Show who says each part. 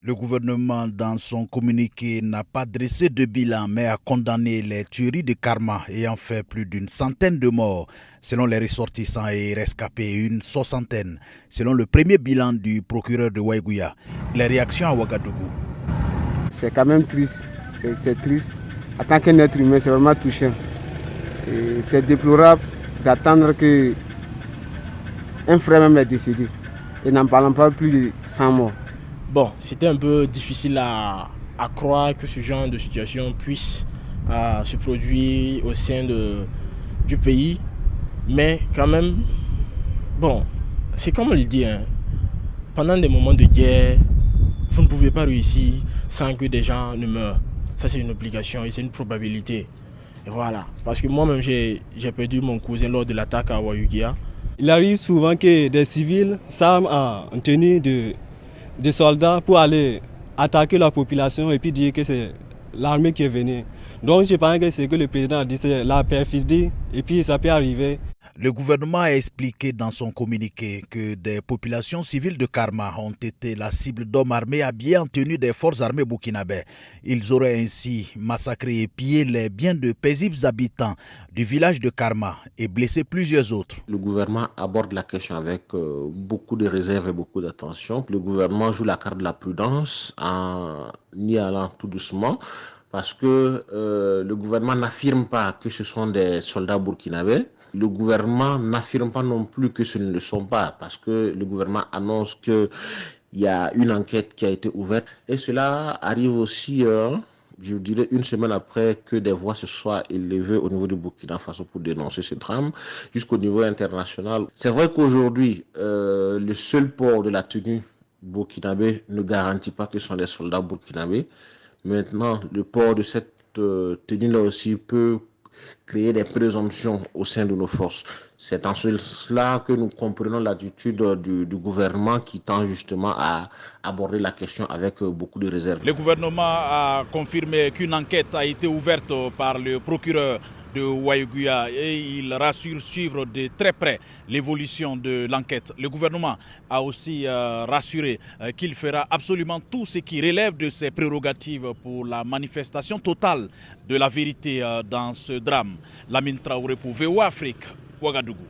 Speaker 1: Le gouvernement, dans son communiqué, n'a pas dressé de bilan, mais a condamné les tueries de Karma ayant fait plus d'une centaine de morts, selon les ressortissants et rescapés, une soixantaine, selon le premier bilan du procureur de Waïgouya. Les réactions à Ouagadougou.
Speaker 2: C'est quand même triste, c'est triste. En tant qu'un être humain, c'est vraiment touchant. Et c'est déplorable d'attendre qu'un frère même est décédé. Et n'en parlons pas plus de 100 morts.
Speaker 3: Bon, c'était un peu difficile à croire que ce genre de situation puisse se produire au sein du pays. Mais quand même, bon, c'est comme on le dit, hein, pendant des moments de guerre, vous ne pouvez pas réussir sans que des gens ne meurent. Ça, c'est une obligation et c'est une probabilité. Et voilà. Parce que moi-même, j'ai perdu mon cousin lors de l'attaque à Waïgouya.
Speaker 4: Il arrive souvent que des civils s'arment en tenue de soldats pour aller attaquer la population et puis dire que c'est l'armée qui est venue. Donc je pense que ce que le président a dit, c'est la perfidie et puis ça peut arriver.
Speaker 1: Le gouvernement a expliqué dans son communiqué que des populations civiles de Karma ont été la cible d'hommes armés habillés en tenue des forces armées burkinabè. Ils auraient ainsi massacré et pillé les biens de paisibles habitants du village de Karma et blessé plusieurs autres.
Speaker 5: Le gouvernement aborde la question avec beaucoup de réserve et beaucoup d'attention. Le gouvernement joue la carte de la prudence en y allant tout doucement, parce que le gouvernement n'affirme pas que ce sont des soldats burkinabés. Le gouvernement n'affirme pas non plus que ce ne le sont pas, parce que le gouvernement annonce qu'il y a une enquête qui a été ouverte. Et cela arrive aussi, je dirais, une semaine après que des voix se soient élevées au niveau du Burkina Faso pour dénoncer ce drame, jusqu'au niveau international. C'est vrai qu'aujourd'hui, le seul port de la tenue burkinabé ne garantit pas que ce sont des soldats burkinabés. Maintenant, le port de cette tenue-là aussi peut créer des présomptions au sein de nos forces. C'est en cela que nous comprenons l'attitude du gouvernement qui tend justement à aborder la question avec beaucoup de réserve.
Speaker 1: Le gouvernement a confirmé qu'une enquête a été ouverte par le procureur de Waïgouya et il rassure suivre de très près l'évolution de l'enquête. Le gouvernement a aussi rassuré qu'il fera absolument tout ce qui relève de ses prérogatives pour la manifestation totale de la vérité dans ce drame. Lamine Traoré pour VOA Afrique, Ouagadougou.